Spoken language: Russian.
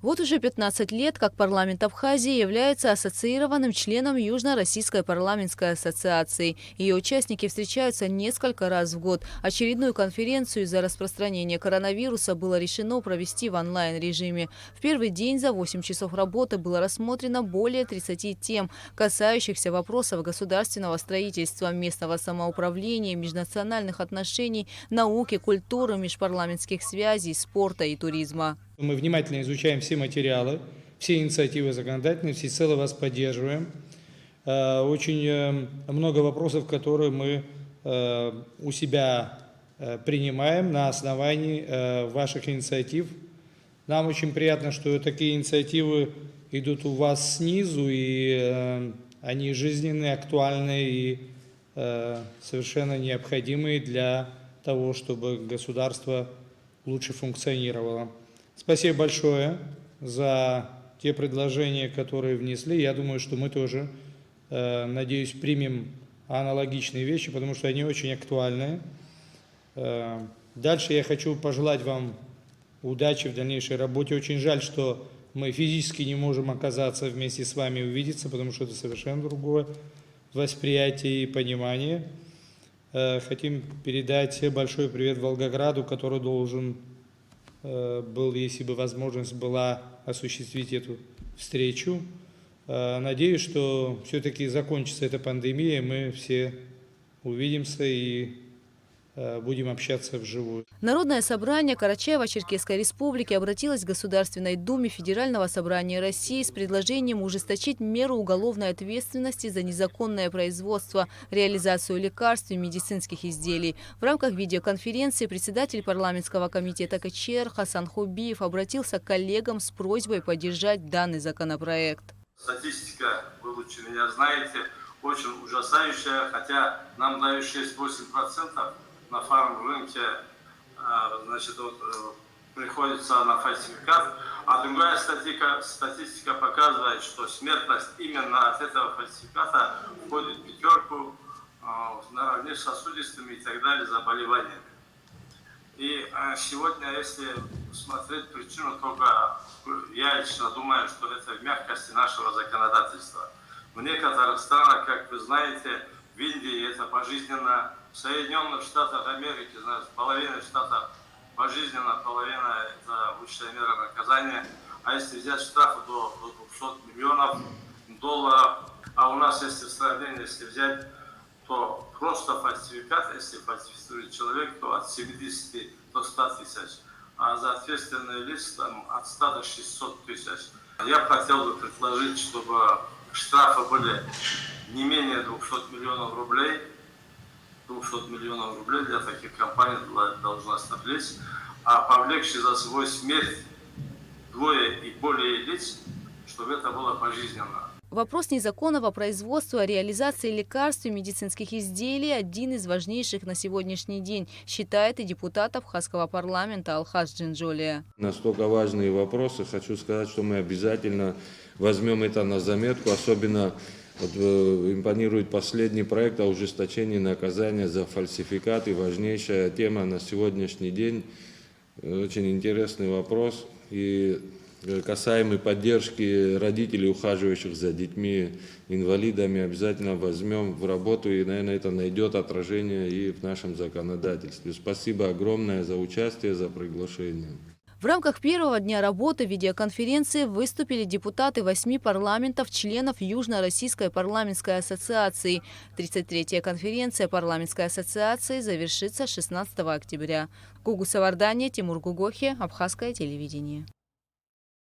Вот уже 15 лет, как парламент Абхазии является ассоциированным членом Южно-Российской парламентской ассоциации. Ее участники встречаются несколько раз в год. Очередную конференцию из-за распространения коронавируса было решено провести в онлайн-режиме. В первый день за 8 часов работы было рассмотрено более 30 тем, касающихся вопросов государственного строительства, местного самоуправления, межнациональных отношений, науки, культуры, межпарламентских связей, спорта и туризма. Мы внимательно изучаем все материалы, все инициативы законодательные, всецело вас поддерживаем. Очень много вопросов, которые мы у себя принимаем на основании ваших инициатив. Нам очень приятно, что такие инициативы идут у вас снизу, и они жизненные, актуальные и совершенно необходимые для того, чтобы государство лучше функционировало. Спасибо большое за те предложения, которые внесли. Я думаю, что мы тоже, надеюсь, примем аналогичные вещи, потому что они очень актуальны. Дальше я хочу пожелать вам удачи в дальнейшей работе. Очень жаль, что мы физически не можем оказаться вместе с вами и увидеться, потому что это совершенно другое восприятие и понимание. Хотим передать большой привет Волгограду, который должен был, если бы возможность была, осуществить эту встречу. Надеюсь, что все-таки закончится эта пандемия, мы все увидимся и будем общаться вживую. Народное собрание Карачаево-Черкесской Республики обратилось к Государственной Думе Федерального собрания России с предложением ужесточить меру уголовной ответственности за незаконное производство, реализацию лекарств и медицинских изделий. В рамках видеоконференции председатель парламентского комитета КЧР Хасан Хубиев обратился к коллегам с просьбой поддержать данный законопроект. Статистика, вы лучше меня знаете, очень ужасающая, хотя нам дают 6-8%. На фарм-рынке приходится на фальсификат, а другая статистика показывает, что смертность именно от этого фальсификата входит в пятерку наравне с сосудистыми и так далее заболеваниями. И сегодня, если смотреть причину, только я лично думаю, что это в мягкости нашего законодательства. В некоторых странах, как вы знаете, в Индии это пожизненно, в Соединенных Штатах Америки, половина штатов пожизненно, половина это высшая мера наказания. А если взять штрафы до 200 миллионов долларов, а у нас, если в сравнении, если взять, то просто фальсификат, если фальсифицирует человек, то от 70 до 100 тысяч, а за ответственные лица от 100 до 600 тысяч. Я хотел бы предложить, чтобы штрафы были не менее 200 миллионов рублей. 200 миллионов рублей для таких компаний должна соблюсти, а повлекший за собой смерть двое и более лиц, чтобы это было пожизненно. Вопрос незаконного производства, реализации лекарств и медицинских изделий – один из важнейших на сегодняшний день, считает и депутат Абхазского парламента Алхаз Джинджолия. Настолько важные вопросы. Хочу сказать, что мы обязательно возьмем это на заметку, особенно импонирует последний проект о ужесточении наказания за фальсификаты. Важнейшая тема на сегодняшний день. Очень интересный вопрос. И касаемый поддержки родителей, ухаживающих за детьми, инвалидами, обязательно возьмем в работу. И, наверное, это найдет отражение и в нашем законодательстве. Спасибо огромное за участие, за приглашение. В рамках первого дня работы видеоконференции выступили депутаты 8 парламентов, членов Южно-Российской парламентской ассоциации. 33-я конференция парламентской ассоциации завершится 16 октября. Гугу Савардания, Тимур Гугохи, Абхазское телевидение.